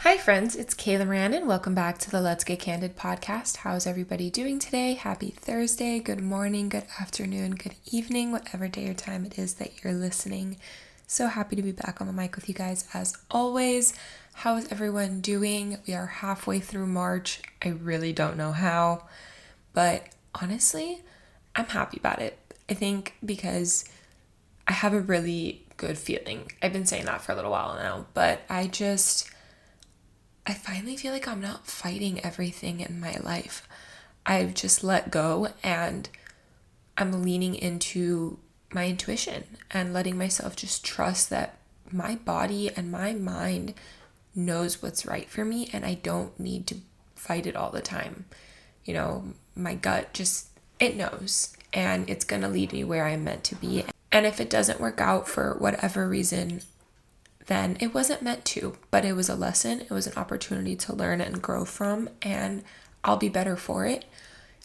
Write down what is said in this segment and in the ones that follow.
Hi friends, it's Kayla Moran and welcome back to the Let's Get Candid podcast. How's everybody doing today? Happy Thursday, good morning, good afternoon, good evening, whatever day or time it is that you're listening. So happy to be back on the mic with you guys as always. How is everyone doing? We are halfway through March. I really don't know how, but honestly, I'm happy about it. I think because I have a really good feeling. I've been saying that for a little while now, but I finally feel like I'm not fighting everything in my life. I've just let go and I'm leaning into my intuition and letting myself just trust that my body and my mind knows what's right for me and I don't need to fight it all the time. You know, my gut it knows and it's going to lead me where I'm meant to be. And if it doesn't work out for whatever reason, then it wasn't meant to, but it was a lesson. It was an opportunity to learn and grow from, and I'll be better for it.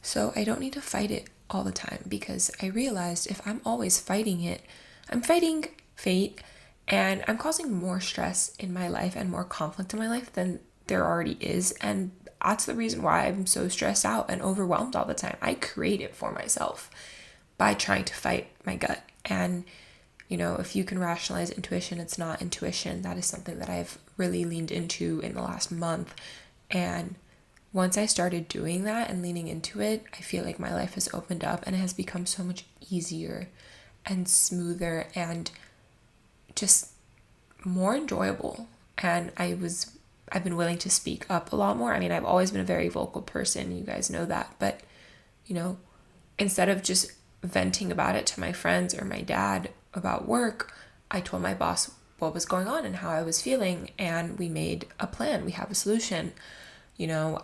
So I don't need to fight it all the time because I realized if I'm always fighting it, I'm fighting fate and I'm causing more stress in my life and more conflict in my life than there already is. And that's the reason why I'm so stressed out and overwhelmed all the time. I create it for myself by trying to fight my gut. And you know, if you can rationalize intuition, it's not intuition. That is something that I've really leaned into in the last month. And once I started doing that and leaning into it, I feel like my life has opened up and it has become so much easier and smoother and just more enjoyable. And I've been willing to speak up a lot more. I mean, I've always been a very vocal person. You guys know that. But, you know, instead of just venting about it to my friends or my dad about work, I told my boss what was going on and how I was feeling, and we made a plan. We have a solution. You know,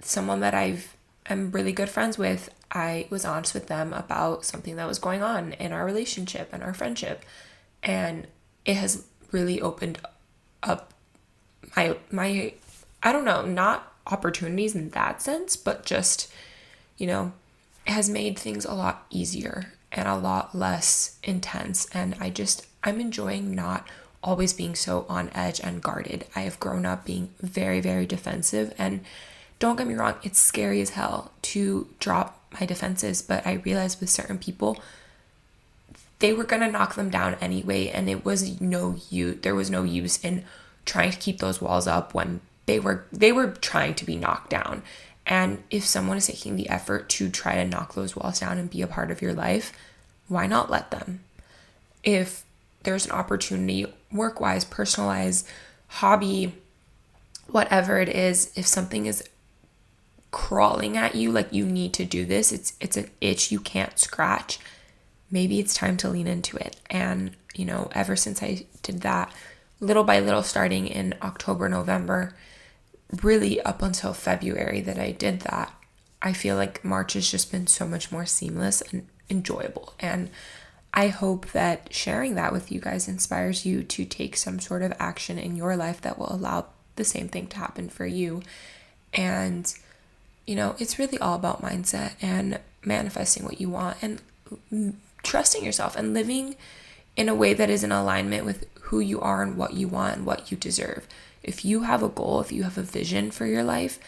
someone that I'm really good friends with, I was honest with them about something that was going on in our relationship and our friendship, and it has really opened up my I don't know, not opportunities in that sense, but just, you know, it has made things a lot easier and a lot less intense. And I'm enjoying not always being so on edge and guarded. I have grown up being very, very defensive. And don't get me wrong, it's scary as hell to drop my defenses. But I realized with certain people, they were going to knock them down anyway. And there was no use in trying to keep those walls up when they were trying to be knocked down. And if someone is taking the effort to try to knock those walls down and be a part of your life, why not let them? If there's an opportunity, work-wise, personal-wise, hobby, whatever it is, if something is crawling at you, like you need to do this, it's an itch you can't scratch, maybe it's time to lean into it. And, you know, ever since I did that, little by little, starting in October, November, really up until February that I did that, I feel like March has just been so much more seamless and enjoyable. And I hope that sharing that with you guys inspires you to take some sort of action in your life that will allow the same thing to happen for you. And, you know, it's really all about mindset and manifesting what you want and trusting yourself and living in a way that is in alignment with who you are and what you want and what you deserve. If you have a goal, if you have a vision for your life,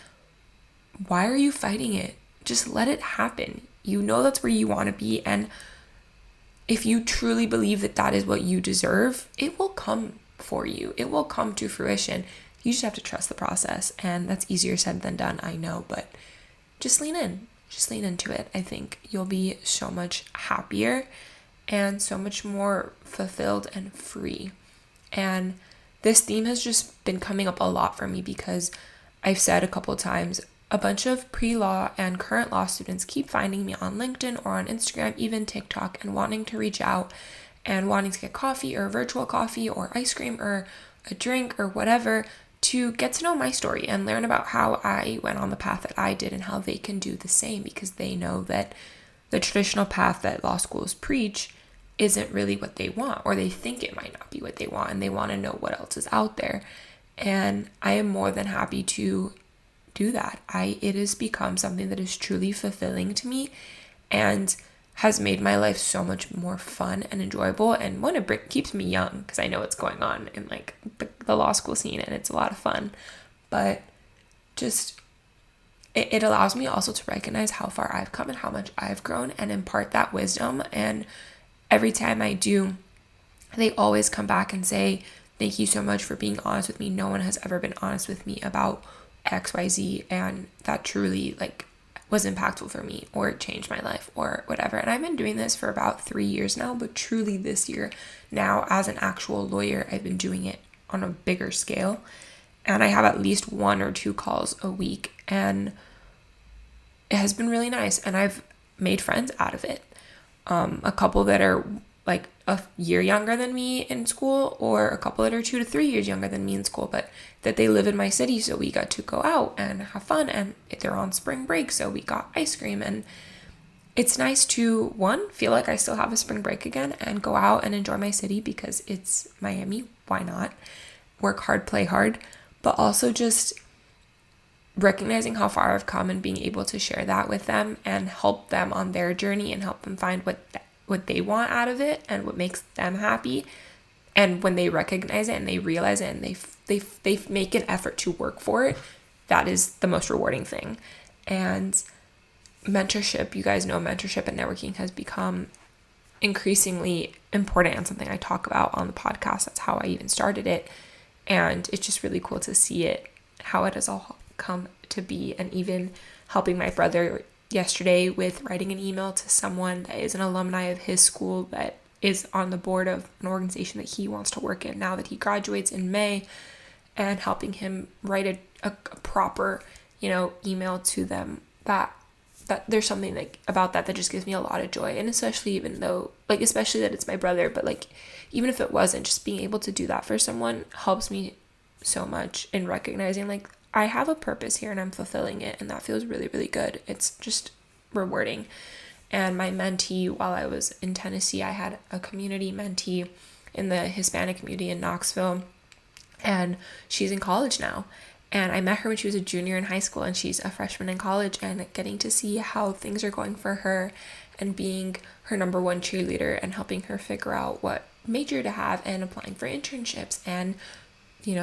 why are you fighting it? Just let it happen. You know that's where you want to be. And if you truly believe that that is what you deserve, it will come for you. It will come to fruition. You just have to trust the process. And that's easier said than done, I know. But just lean in. Just lean into it. I think you'll be so much happier and so much more fulfilled and free. And this theme has just been coming up a lot for me because I've said a couple of times, a bunch of pre-law and current law students keep finding me on LinkedIn or on Instagram, even TikTok, and wanting to reach out and wanting to get coffee or virtual coffee or ice cream or a drink or whatever to get to know my story and learn about how I went on the path that I did and how they can do the same, because they know that the traditional path that law schools preach isn't really what they want, or they think it might not be what they want, and they want to know what else is out there. And I am more than happy to do that. It has become something that is truly fulfilling to me, and has made my life so much more fun and enjoyable. And one, it keeps me young because I know what's going on in like the law school scene, and it's a lot of fun. But just it allows me also to recognize how far I've come and how much I've grown and impart that wisdom. And every time I do, they always come back and say, thank you so much for being honest with me. No one has ever been honest with me about XYZ, and that truly like was impactful for me, or it changed my life or whatever. And I've been doing this for about 3 years now, but truly this year now as an actual lawyer, I've been doing it on a bigger scale. And I have at least 1 or 2 calls a week, and it has been really nice. And I've made friends out of it. A couple that are like a year younger than me in school, or a couple that are 2 to 3 years younger than me in school, but that they live in my city, so we got to go out and have fun. And they're on spring break, so we got ice cream. And it's nice to, one, feel like I still have a spring break again and go out and enjoy my city because it's Miami. Why not? Work hard, play hard. But also just recognizing how far I've come and being able to share that with them and help them on their journey and help them find what they want out of it and what makes them happy. And when they recognize it and they realize it and they make an effort to work for it, that is the most rewarding thing. And mentorship, you guys know mentorship and networking has become increasingly important and something I talk about on the podcast. That's how I even started it. And it's just really cool to see it, how it has all come to be. And even helping my brother yesterday with writing an email to someone that is an alumni of his school that is on the board of an organization that he wants to work in now that he graduates in May, and helping him write a proper, email to them that there's something like about that just gives me a lot of joy. And especially especially that it's my brother, but like even if it wasn't, just being able to do that for someone helps me so much in recognizing like I have a purpose here and I'm fulfilling it, and that feels really, really good. It's just rewarding. And my mentee, while I was in Tennessee, I had a community mentee in the Hispanic community in Knoxville, and she's in college now. And I met her when she was a junior in high school, and she's a freshman in college, and getting to see how things are going for her and being her number one cheerleader and helping her figure out what major to have and applying for internships and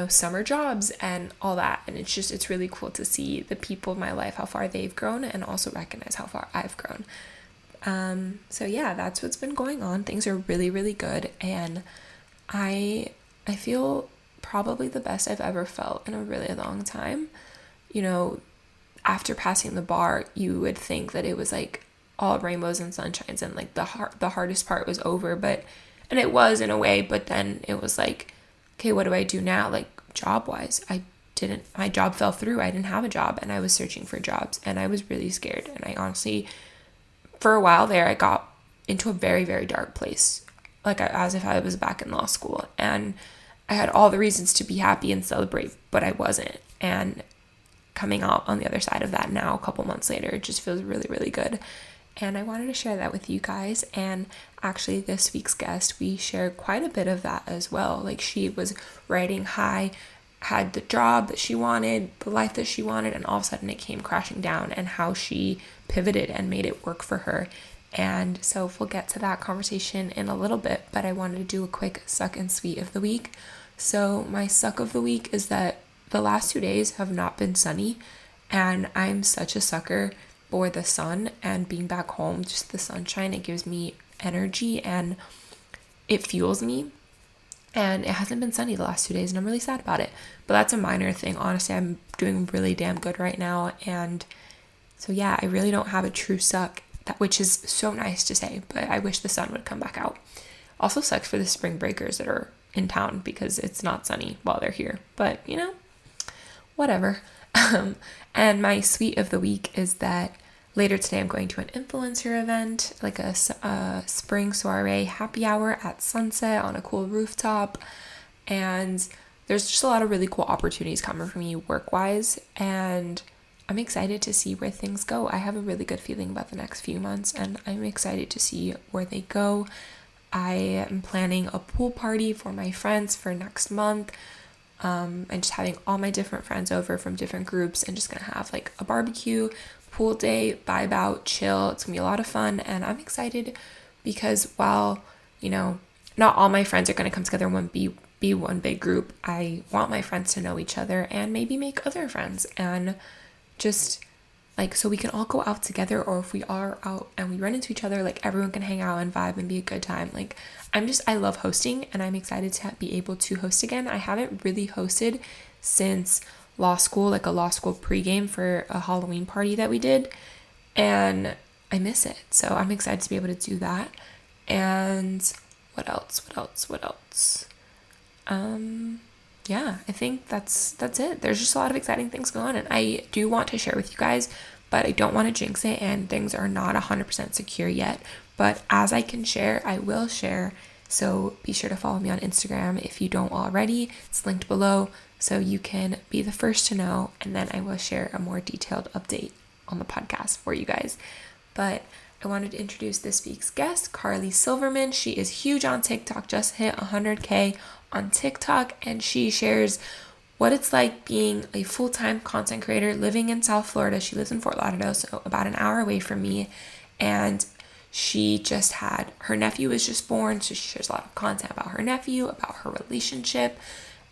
summer jobs and all that. And it's really cool to see the people in my life, how far they've grown, and also recognize how far I've grown. So yeah, that's what's been going on. Things are really, really good. And I feel probably the best I've ever felt in a really long time. After passing the bar, you would think that it was like all rainbows and sunshines and like the hardest part was over, and it was in a way, but then it was like, okay, what do I do now? Like job wise, my job fell through. I didn't have a job, and I was searching for jobs, and I was really scared. And I honestly, for a while there, I got into a very, very dark place, as if I was back in law school, and I had all the reasons to be happy and celebrate, but I wasn't. And coming out on the other side of that now, a couple months later, it just feels really, really good. And I wanted to share that with you guys. And actually this week's guest, we shared quite a bit of that as well. Like she was riding high, had the job that she wanted, the life that she wanted, and all of a sudden it came crashing down, and how she pivoted and made it work for her. And so we'll get to that conversation in a little bit, but I wanted to do a quick suck and sweet of the week. So my suck of the week is that the last 2 days have not been sunny, and I'm such a sucker for the sun and being back home, just the sunshine. It gives me energy and it fuels me. And it hasn't been sunny the last 2 days, and I'm really sad about it. But that's a minor thing. Honestly, I'm doing really damn good right now. And so yeah, I really don't have a true suck, which is so nice to say, but I wish the sun would come back out. Also sucks for the spring breakers that are in town because it's not sunny while they're here. But, whatever. And my sweet of the week is that later today I'm going to an influencer event, like a spring soiree happy hour at sunset on a cool rooftop. And there's just a lot of really cool opportunities coming for me work-wise, and I'm excited to see where things go. I have a really good feeling about the next few months, and I'm excited to see where they go. I am planning a pool party for my friends for next month, and just having all my different friends over from different groups, and just gonna have like a barbecue, pool day, vibe out, chill. It's gonna be a lot of fun, and I'm excited because while, you know, not all my friends are gonna come together and be one big group, I want my friends to know each other and maybe make other friends and just like so we can all go out together, or if we are out and we run into each other, like everyone can hang out and vibe and be a good time. Like I love hosting, and I'm excited to be able to host again. I haven't really hosted since law school, like a law school pregame for a Halloween party that we did, and I miss it. So I'm excited to be able to do that. And what else? What else? Yeah, I think that's it. There's just a lot of exciting things going on, and I do want to share with you guys, but I don't want to jinx it, and things are not 100% secure yet. But as I can share, I will share. So be sure to follow me on Instagram if you don't already. It's linked below, so you can be the first to know, and then I will share a more detailed update on the podcast for you guys. But I wanted to introduce this week's guest, Carly Silverman. She is huge on TikTok, just hit 100K on TikTok, and she shares what it's like being a full-time content creator living in South Florida. She lives in Fort Lauderdale, so about an hour away from me, and she just had, her nephew was just born, so she shares a lot of content about her nephew, about her relationship,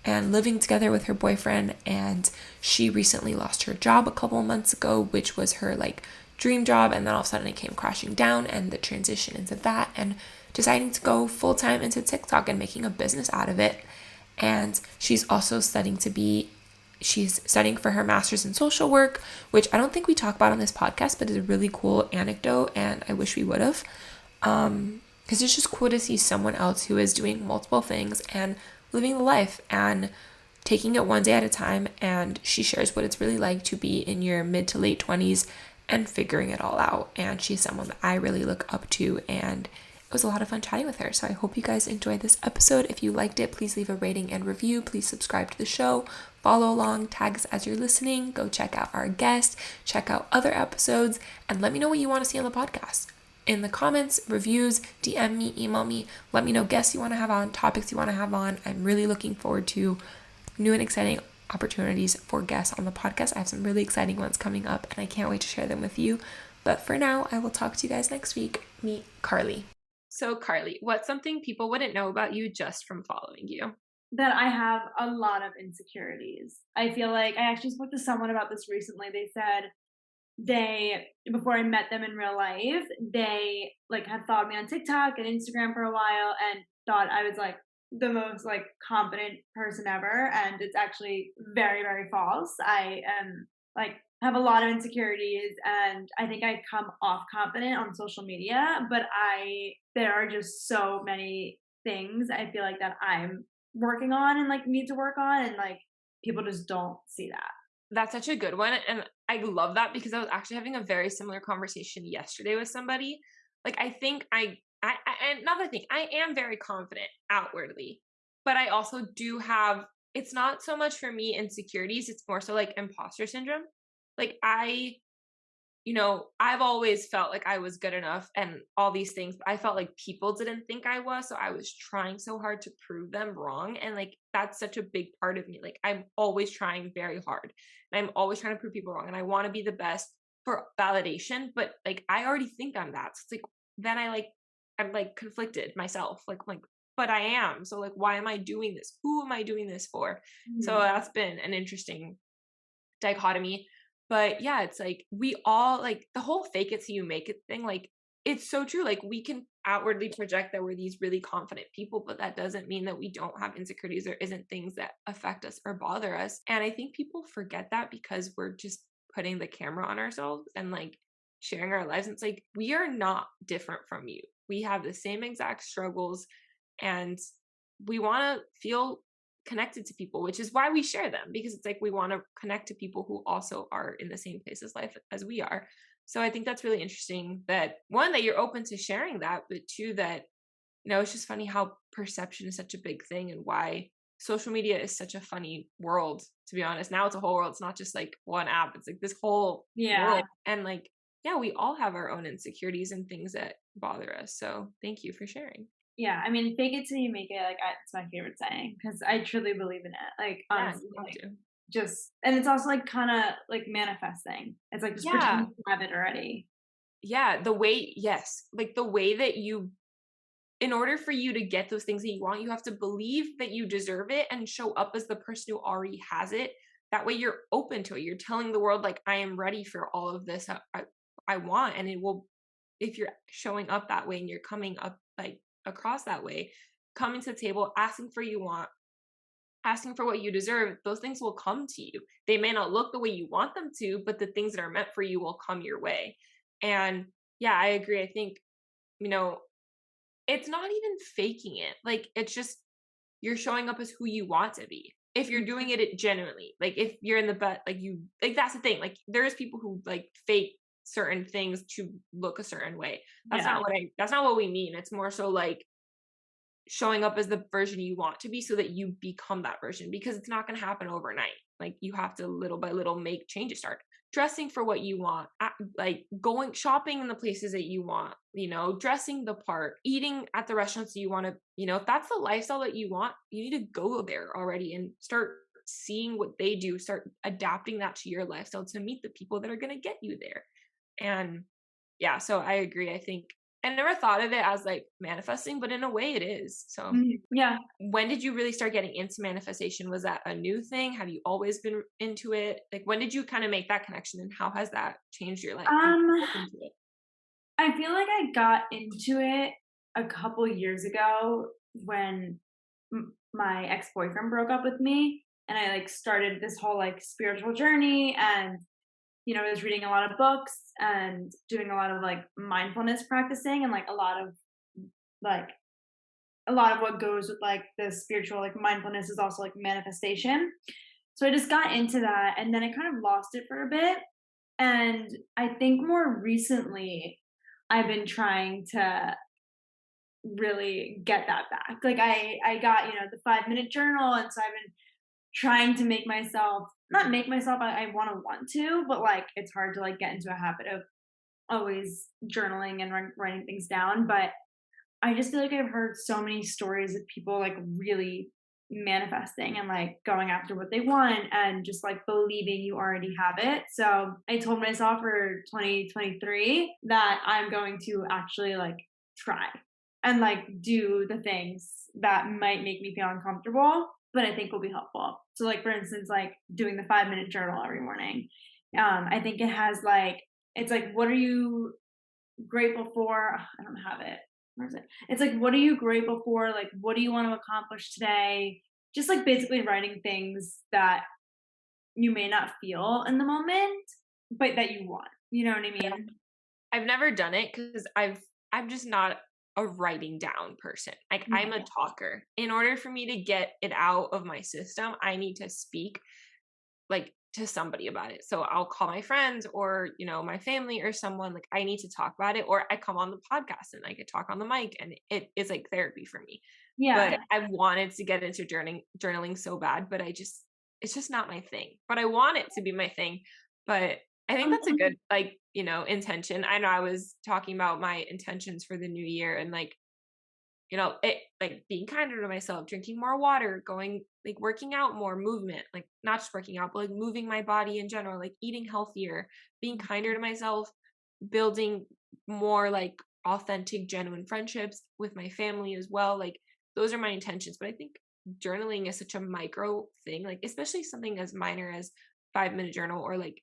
and living together with her boyfriend. And she recently lost her job a couple months ago, which was her like dream job, and then all of a sudden it came crashing down, and the transition into that, and deciding to go full-time into TikTok and making a business out of it. And she's studying for her master's in social work, which I don't think we talk about on this podcast, but is a really cool anecdote, and I wish we would have. Because it's just cool to see someone else who is doing multiple things and living the life and taking it one day at a time. And she shares what it's really like to be in your mid to late 20s and figuring it all out. And she's someone that I really look up to, and it was a lot of fun chatting with her. So I hope you guys enjoyed this episode. If you liked it, please leave a rating and review. Please subscribe to the show. Follow along, tag us as you're listening. Go check out our guest, check out other episodes, and let me know what you want to see on the podcast. In the comments, reviews, DM me, email me. Let me know guests you want to have on, topics you want to have on. I'm really looking forward to new and exciting opportunities for guests on the podcast. I have some really exciting ones coming up, and I can't wait to share them with you. But for now, I will talk to you guys next week. Meet Carly. So Carly, what's something people wouldn't know about you just from following you? That I have a lot of insecurities. I feel like I actually spoke to someone about this recently. They said before I met them in real life, they like had followed me on TikTok and Instagram for a while and thought I was like the most like confident person ever, and it's actually very, very false. I am like have a lot of insecurities, and I think I come off confident on social media, but there are just so many things I feel like that I'm working on and like need to work on, and like people just don't see that. That's such a good one, and I love that because I was actually having a very similar conversation yesterday with somebody. Like, I think and another thing, I am very confident outwardly, but I also do have. It's not so much for me insecurities; it's more so like imposter syndrome. Like I've always felt like I was good enough and all these things, but I felt like people didn't think I was. So I was trying so hard to prove them wrong. And like, that's such a big part of me. Like, I'm always trying very hard, and I'm always trying to prove people wrong. And I want to be the best for validation, but like, I already think I'm that. So it's like, then I'm like conflicted myself. But I am. So like, why am I doing this? Who am I doing this for? So Mhm. that's been an interesting dichotomy. But yeah, it's like we all like the whole fake it till you make it thing, like it's so true. Like we can outwardly project that we're these really confident people, but that doesn't mean that we don't have insecurities or isn't things that affect us or bother us. And I think people forget that because we're just putting the camera on ourselves and like sharing our lives. And it's like we are not different from you. We have the same exact struggles, and we want to feel connected to people, which is why we share them, because it's like we want to connect to people who also are in the same place as life as we are. So I think that's really interesting that one, that you're open to sharing that, but two, that it's just funny how perception is such a big thing and why social media is such a funny world, to be honest. Now it's a whole world. It's not just like one app. It's like this whole Yeah. world. And like, yeah, we all have our own insecurities and things that bother us. So thank you for sharing. Yeah, I mean, fake it till you make it, like, it's my favorite saying because I truly believe in it, like, Yeah, honestly, you have like, to. just and it's also, like, kinda, like, manifesting. It's, like, just Yeah. pretend you have it already. Yeah, yes, like, the way that you in order for you to get those things that you want, you have to believe that you deserve it and show up as the person who already has it. That way you're open to it. You're telling the world, like, I am ready for all of this I want. And it will, if you're showing up that way and you're coming up like across that way, coming to the table, asking for you want, asking for what you deserve, those things will come to you. They may not look the way you want them to, but the things that are meant for you will come your way. And yeah, I agree. I think, you know, it's not even faking it. Like, it's just you're showing up as who you want to be. If you're doing it genuinely, like if you're in the butt, like you, like that's the thing. Like there's people who like fake certain things to look a certain way. Yeah. That's not what we mean. It's more so like showing up as the version you want to be so that you become that version because it's not going to happen overnight. Like you have to little by little make changes, start dressing for what you want, like going shopping in the places that you want, dressing the part, eating at the restaurants that you want to, if that's the lifestyle that you want, you need to go there already and start seeing what they do, start adapting that to your lifestyle to meet the people that are going to get you there. And yeah, so I agree. I think I never thought of it as like manifesting, but in a way it is. So Mhm. Yeah. when did you really start getting into manifestation? Was that a new thing? Have you always been into it? Like when did you kind of make that connection and how has that changed your life? Have Um, you open to it? I feel like I got into it a couple years ago when my ex-boyfriend broke up with me, and I, like, started this whole, like, spiritual journey and, I was reading a lot of books and doing a lot of, like, mindfulness practicing and, like, like, a lot of what goes with, like, the spiritual, like, mindfulness is also, like, manifestation. So I just got into that, and then I kind of lost it for a bit, and I think more recently, I've been trying to really get that back. Like, I got, the 5-minute journal, and so I've been trying to make myself not make myself, I want to, but, like, it's hard to, like, get into a habit of always journaling and writing things down, but I just feel like I've heard so many stories of people, like, really manifesting and, like, going after what they want and just, like, believing you already have it. So, I told myself for 2023 that I'm going to actually, like, try and, like, do the things that might make me feel uncomfortable, but I think will be helpful. So, like, for instance, like, doing the 5-minute journal every morning. I think it has, like it's like, "What are you grateful for?" I don't have it. Where is it? It's like, "What are you grateful for?" Like, "What do you want to accomplish today?" Just like basically writing things that you may not feel in the moment, but that you want. You know what I mean? I've never done it because I'm just not a writing down person. Like I'm a Yeah. talker. In order for me to get it out of my system, I need to speak like to somebody about it. So I'll call my friends or, my family or someone like I need to talk about it or I come on the podcast and I could talk on the mic and it is like therapy for me. But Yeah. I wanted to get into journaling so bad, but it's just not my thing. But I want it to be my thing. But I think that's a good like, intention. I know I was talking about my intentions for the new year and like it like being kinder to myself, drinking more water, going like working out more, movement, like not just working out, but like moving my body in general, like eating healthier, being kinder to myself, building more like authentic, genuine friendships with my family as well. Like those are my intentions. But I think journaling is such a micro thing, like especially something as minor as 5-minute journal or like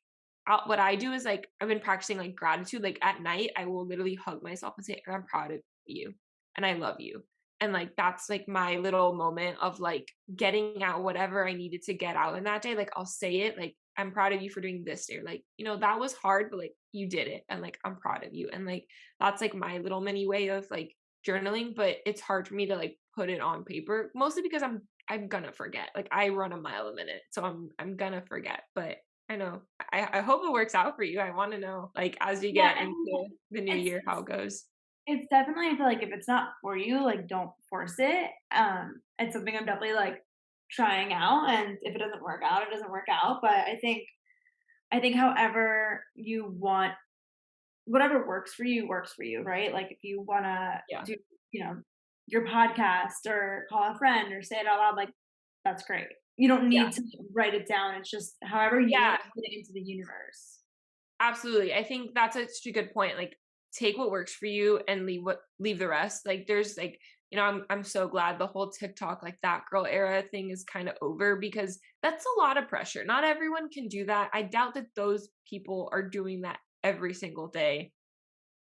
what I do is like I've been practicing like gratitude. Like at night, I will literally hug myself and say, I'm proud of you and I love you. And like that's like my little moment of like getting out whatever I needed to get out in that day. Like I'll say it like I'm proud of you for doing this day. Or, like, that was hard, but like you did it. And like I'm proud of you. And like that's like my little mini way of like journaling, but it's hard for me to like put it on paper, mostly because I'm gonna forget. Like I run a mile a minute. So I'm gonna forget. But I know. I hope it works out for you. I want to know, like, as you Yeah, get I mean, into the new it's year, how it goes. it's definitely I feel like if it's not for you, like, don't force it. It's something I'm definitely, like, trying out, and if it doesn't work out, it doesn't work out, but I think however you want whatever works for you, right? Like, if you wanna Yeah. do, you know, your podcast or call a friend or say it out loud, like, that's great. You don't Yeah. need to write it down. It's just however you want Yeah, to put it into the universe. absolutely. I think that's such a good point. Like, take what works for you and leave the rest. Like, there's like, I'm so glad the whole TikTok, like, that girl era thing is kind of over, because that's a lot of pressure. Not everyone can do that. I doubt that those people are doing that every single day.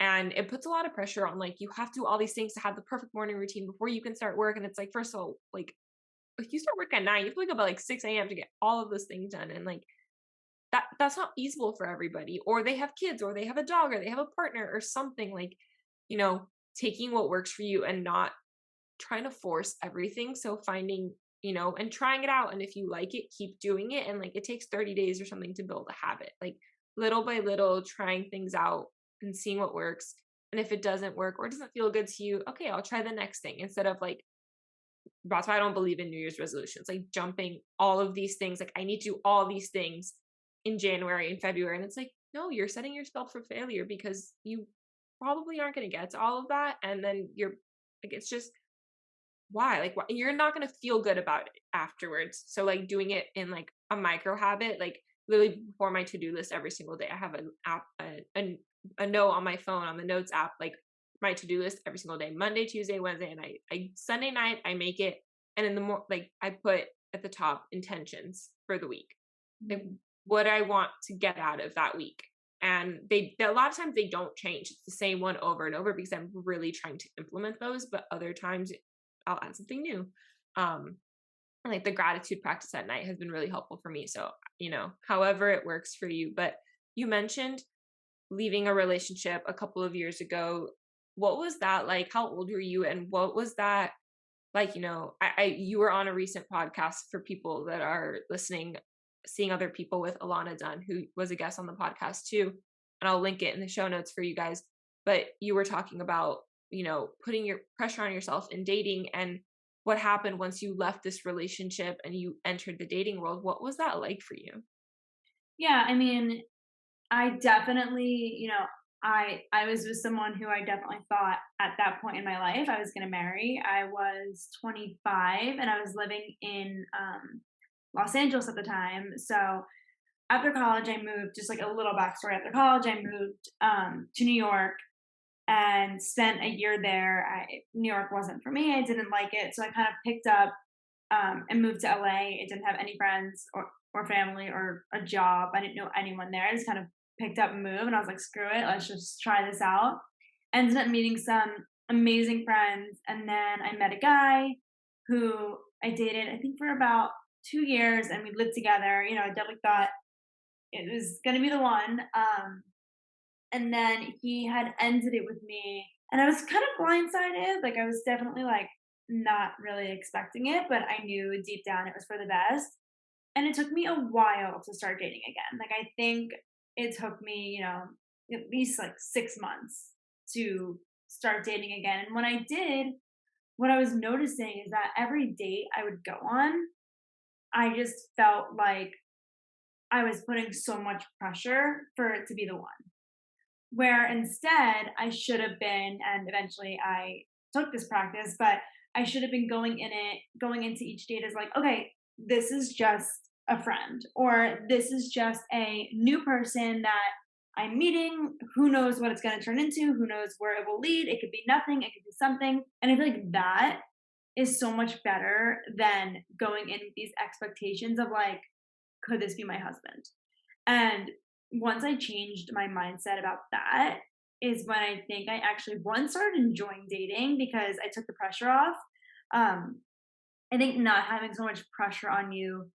And it puts a lot of pressure on, like, you have to do all these things to have the perfect morning routine before you can start work. And it's like, first of all, like, if you start work at 9, you have to wake up at like 6 a.m. to get all of those things done. And like, that's not feasible for everybody. Or they have kids, or they have a dog, or they have a partner, or something. Like, you know taking what works for you and not trying to force everything. So finding, and trying it out, and if you like it, keep doing it. And like, it takes 30 days or something to build a habit, like, little by little, trying things out and seeing what works. And if it doesn't work or it doesn't feel good to you, okay, I'll try the next thing, instead of like, that's why I don't believe in New Year's resolutions, like jumping all of these things. Like, I need to do all these things in January and February. And it's like, no, you're setting yourself for failure, because you probably aren't going to get to all of that. And then you're like, it's just, why? Like, why? You're not going to feel good about it afterwards. So, like, doing it in like a micro habit, like, literally before my to do list every single day, I have an app, a note on my phone, on the notes app, like, my to do list every single day, Monday, Tuesday, Wednesday, and I Sunday night I make it, and in the like, I put at the top intentions for the week, like, Mhm. what I want to get out of that week. And a lot of times they don't change. It's the same one over and over, because I'm really trying to implement those. But other times I'll add something new. And like, the gratitude practice at night has been really helpful for me. So, however it works for you. But you mentioned leaving a relationship a couple of years ago. What was that like? How old were you? And what was that like? You were on a recent podcast, for people that are listening, Seeing Other People, with Alana Dunn, who was a guest on the podcast too. And I'll link it in the show notes for you guys. But you were talking about, putting your pressure on yourself in dating, and what happened once you left this relationship and you entered the dating world. What was that like for you? Yeah, I mean, I definitely, I was with someone who I definitely thought at that point in my life I was gonna marry. I was 25 and I was living in Los Angeles at the time. So after college, I moved. Just like a little backstory. After college, I moved to New York and spent a year there. New York wasn't for me. I didn't like it, so I kind of picked up and moved to LA. I didn't have any friends or family or a job. I didn't know anyone there. I just kind of picked up and moved, and I was like, screw it, let's just try this out. Ended up meeting some amazing friends, and then I met a guy who I dated, I think, for about 2 years, and we lived together. I definitely thought it was gonna be the one. And then he had ended it with me, and I was kind of blindsided. Like, I was definitely like not really expecting it, but I knew deep down it was for the best. And it took me a while to start dating again. Like, I think it took me, at least like 6 months to start dating again. And when I did, what I was noticing is that every date I would go on, I just felt like I was putting so much pressure for it to be the one. Where instead I should have been, and eventually I took this practice, but I should have been going into each date as like, okay, this is just a friend, or this is just a new person that I'm meeting. Who knows what it's going to turn into? Who knows where it will lead? It could be nothing, it could be something. And I feel like that is so much better than going in with these expectations of like, could this be my husband? And once I changed my mindset about that is when I think I actually, one, started enjoying dating because I took the pressure off. Um, I think not having so much pressure on you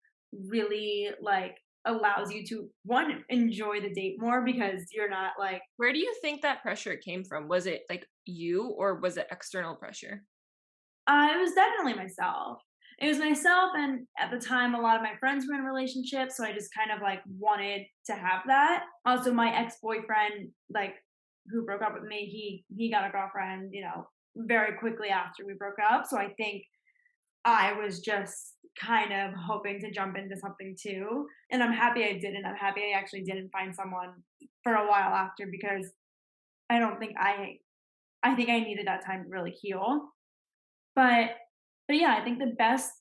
really like allows you to, one, enjoy the date more because you're not like, Where do you think that pressure came from? Was it like you, or was it external pressure? it was definitely myself. It was myself, and at the time, a lot of my friends were in relationships, so I just kind of like wanted to have that. Also, my ex boyfriend, like, who broke up with me, he got a girlfriend, very quickly after we broke up. So I think I was just kind of hoping to jump into something too, and I'm happy I didn't. I'm happy I actually didn't find someone for a while after, because I don't think I think I needed that time to really heal. But But yeah, I think the best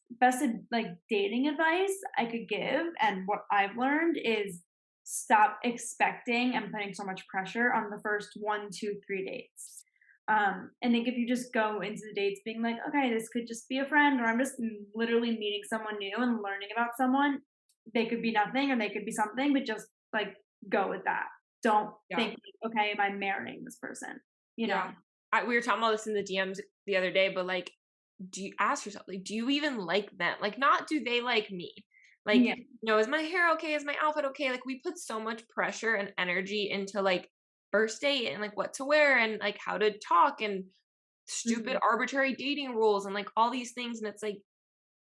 like dating advice I could give and what I've learned is stop expecting and putting so much pressure on the first 1, 2, 3 dates. I think if you just go into the dates being like, okay, this could just be a friend, or I'm just literally meeting someone new and learning about someone. They could be nothing or they could be something, but just like go with that. Don't Yeah. think, okay, am I marrying this person? You know? Yeah. We were talking about this in the DMs the other day, but like, do you ask yourself, like, do you even like them? Like, not do they like me? Like, Yeah. is my hair okay? Is my outfit okay? Like, we put so much pressure and energy into like first date and like what to wear and like how to talk and stupid Mhm. arbitrary dating rules and like all these things. And it's like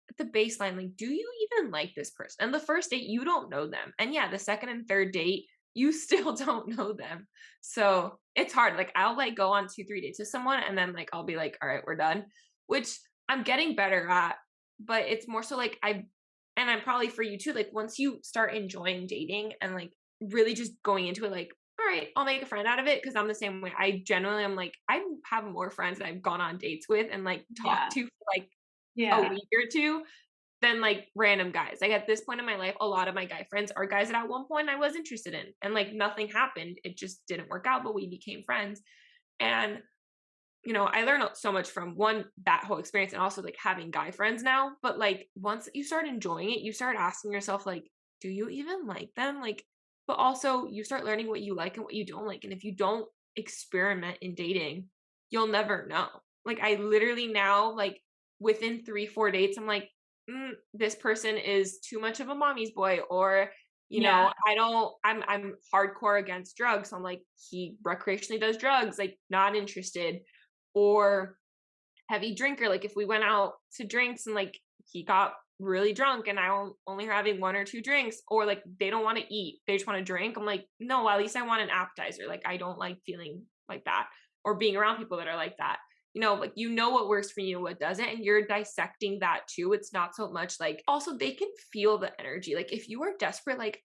at the baseline, like, do you even like this person? And the first date, you don't know them. And yeah, the second and third date, you still don't know them. So it's hard. Like, I'll like go on 2, 3 dates with someone and then like I'll be like, all right, we're done, which I'm getting better at. But it's more so like and I'm probably for you too, like once you start enjoying dating and like really just going into it, like, all right, I'll make a friend out of it. Cause I'm the same way. I generally am like, I have more friends that I've gone on dates with and like talked Yeah. to for like a Yeah. week or two than like random guys. Like at this point in my life, a lot of my guy friends are guys that at one point I was interested in and like nothing happened. It just didn't work out, but we became friends. And I learned so much from one, that whole experience and also like having guy friends now. But like once you start enjoying it, you start asking yourself, like, do you even like them? Like, but also you start learning what you like and what you don't like. And if you don't experiment in dating, you'll never know. Like I literally now, like within 3, 4 dates, I'm like, this person is too much of a mommy's boy, or Yeah. I'm hardcore against drugs. So I'm like, he recreationally does drugs, like not interested, or heavy drinker. Like if we went out to drinks and like he got really drunk and only having 1 or 2 drinks, or like they don't want to eat, they just want to drink. I'm like, no, at least I want an appetizer. Like I don't like feeling like that or being around people that are like that. Like what works for you, what doesn't, and you're dissecting that too. It's not so much like also they can feel the energy. Like if you are desperate, like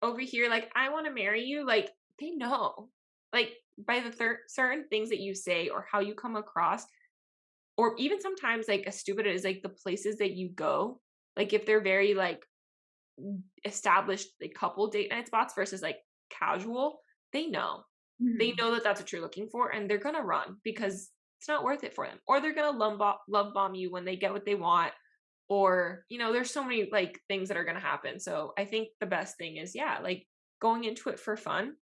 over here, like I want to marry you, like they know. Like by the certain things that you say or how you come across, or even sometimes like as stupid as like the places that you go, like if they're very like established like couple date night spots versus like casual, they know. They Mhm. know that that's what you're looking for and they're gonna run because it's not worth it for them, or they're gonna love bomb you when they get what they want, or there's so many like things that are gonna happen. So I think the best thing is, yeah, like going into it for fun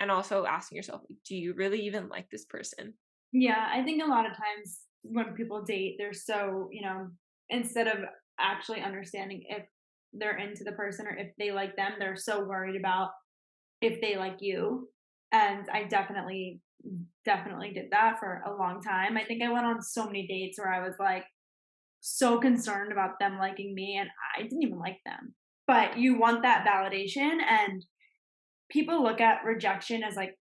and also asking yourself, like, do you really even like this person? Yeah, I think a lot of times when people date, they're so, instead of actually understanding if they're into the person or if they like them, they're so worried about if they like you. And I definitely did that for a long time. I think I went on so many dates where I was like so concerned about them liking me and I didn't even like them. But you want that validation, and people look at rejection as like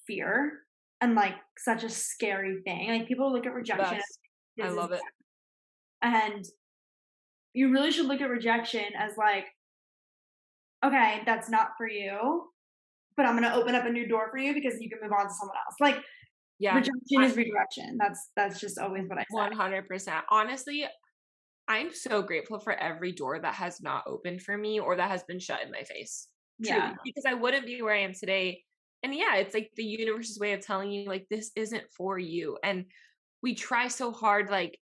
fear and like such a scary thing. Like people look at The rejection as best. I this is love it. and you really should look at rejection as like, okay, that's not for you, but I'm gonna open up a new door for you because you can move on to someone else. Like Yeah. rejection is redirection. That's just always what I say. 100%. Honestly, I'm so grateful for every door that has not opened for me or that has been shut in my face. Yeah. Truly, because I wouldn't be where I am today. And yeah, it's like the universe's way of telling you, like, this isn't for you. And we try so hard, like,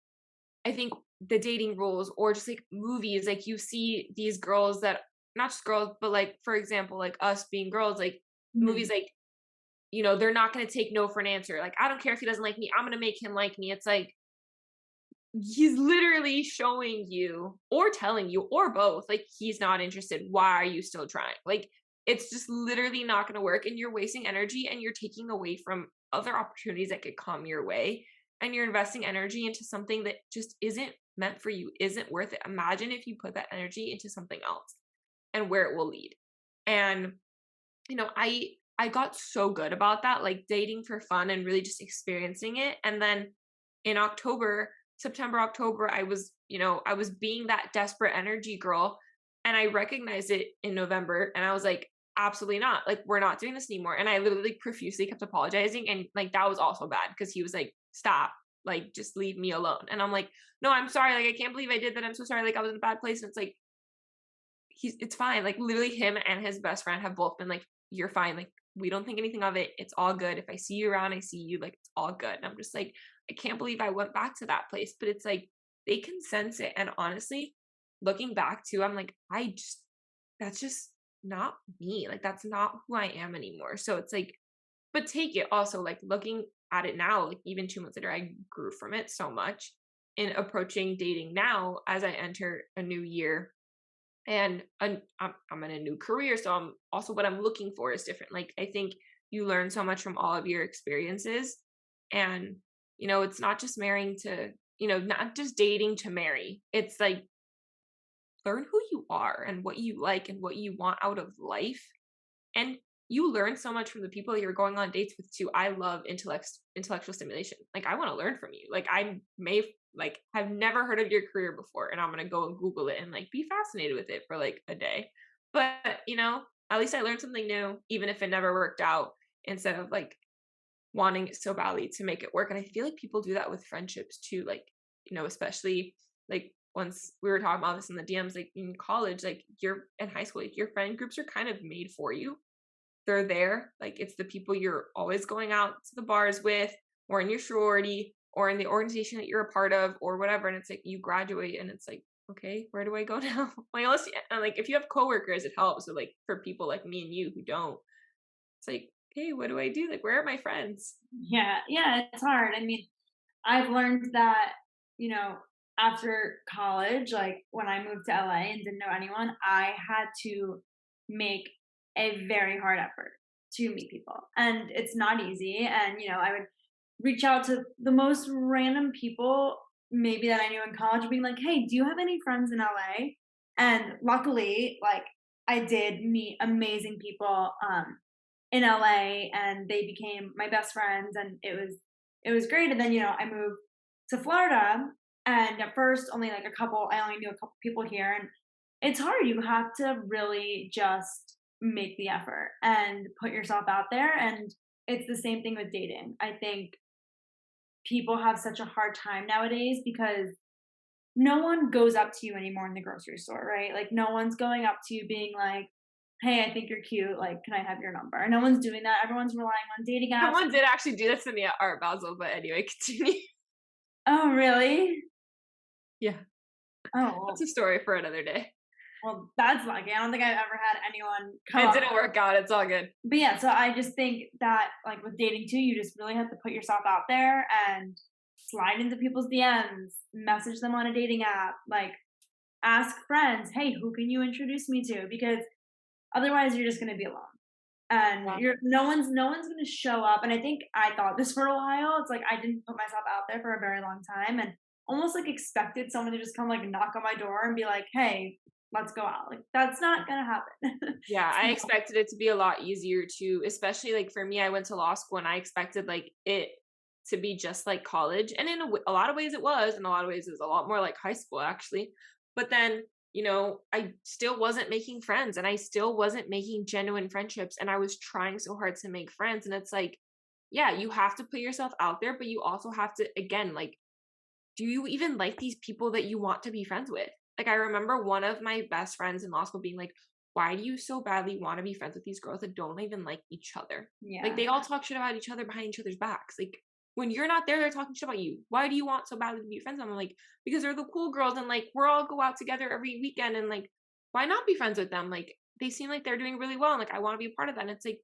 I think the dating rules or just like movies, like, you see these girls that, not just girls, but like, for example, like us being girls, like, Mhm. movies, like, they're not going to take no for an answer. Like, I don't care if he doesn't like me, I'm going to make him like me. It's like, he's literally showing you or telling you or both like he's not interested. Why are you still trying? Like it's just literally not going to work, and you're wasting energy and you're taking away from other opportunities that could come your way, and you're investing energy into something that just isn't meant for you, isn't worth it. Imagine if you put that energy into something else and where it will lead. And I got so good about that, like dating for fun and really just experiencing it. And then in September, October, I was being that desperate energy girl. And I recognized it in November and I was like, absolutely not. Like, we're not doing this anymore. And I literally profusely kept apologizing. And like, that was also bad because he was like, stop. like, just leave me alone. And I'm like, no, I'm sorry. Like, I can't believe I did that. I'm so sorry. Like, I was in a bad place. And it's like, it's fine. Like, literally him and his best friend have both been like, you're fine. Like, we don't think anything of it. It's all good. If I see you around, I see you. Like, it's all good. And I'm just like, I can't believe I went back to that place. But it's like, they can sense it. And honestly, looking back too, I'm like, that's just not me. Like, that's not who I am anymore. So it's like, but take it also, like, looking at it now, like, even 2 months later, I grew from it so much in approaching dating now as I enter a new year and I'm in a new career. So I'm also, what I'm looking for is different. Like, I think you learn so much from all of your experiences. And, it's not just marrying to, not just dating to marry. It's like, learn who you are and what you like and what you want out of life. And you learn so much from the people you're going on dates with too. I love intellectual stimulation. Like, I want to learn from you. Like, I may like have never heard of your career before, and I'm gonna go and Google it and like be fascinated with it for like a day. But at least I learned something new, even if it never worked out, instead of like wanting it so badly to make it work. And I feel like people do that with friendships too. Like, especially like once we were talking about this in the DMs, like in college, like you're in high school, like your friend groups are kind of made for you. They're there. Like, it's the people you're always going out to the bars with, or in your sorority, or in the organization that you're a part of, or whatever. And it's like, you graduate and it's like, okay, where do I go now? Like, unless, and like, if you have coworkers, it helps. But like, for people like me and you who don't, it's like, okay, what do I do? Like, where are my friends? Yeah, yeah, it's hard. I mean, I've learned that, you know, after college, like when I moved to LA and didn't know anyone, I had to make a very hard effort to meet people. And it's not easy. And, I would reach out to the most random people, maybe that I knew in college, being like, hey, do you have any friends in LA? And luckily, like, I did meet amazing people in LA, and they became my best friends, and it was great. And then, I moved to Florida, and at first I only knew a couple people here, and it's hard. You have to really just make the effort and put yourself out there. And it's the same thing with dating. I think people have such a hard time nowadays because no one goes up to you anymore in the grocery store, right? Like, no one's going up to you being like, "Hey, I think you're cute. Like, can I have your number?" No one's doing that. Everyone's relying on dating apps. Someone did actually do this to me at Art Basel, but anyway, continue. Oh, really? Yeah, that's Oh, a story for another day. well, that's lucky. I don't think I've ever had anyone come It up. didn't work out. It's all good. But yeah, so I just think that, like, with dating too, you just really have to put yourself out there and slide into people's DMs, message them on a dating app, like, ask friends, "Hey, who can you introduce me to?" Because otherwise you're just going to be alone. And Yeah. you're no one's going to show up. And I think I thought this for a while. It's like I didn't put myself out there for a very long time, and almost like expected someone to just come like knock on my door and be like, "Hey, let's go out." Like, that's not going to happen. Yeah, I So, expected it to be a lot easier too, especially like for me, I went to law school and I expected like it to be just like college. And in a lot of ways it was, in a lot of ways it was a lot more like high school actually. But then, I still wasn't making friends and I still wasn't making genuine friendships. And I was trying so hard to make friends. And it's like, yeah, you have to put yourself out there, but you also have to, again, like, do you even like these people that you want to be friends with? Like, I remember one of my best friends in law school being like, why do you so badly want to be friends with these girls that don't even like each other? Like, yeah. they all talk shit about each other behind each other's backs. Like, when you're not there, they're talking shit about you. Why do you want so badly to be friends with them? I'm like, because they're the cool girls and like we're all go out together every weekend and like, why not be friends with them? Like, they seem like they're doing really well and like I want to be a part of that. And it's like,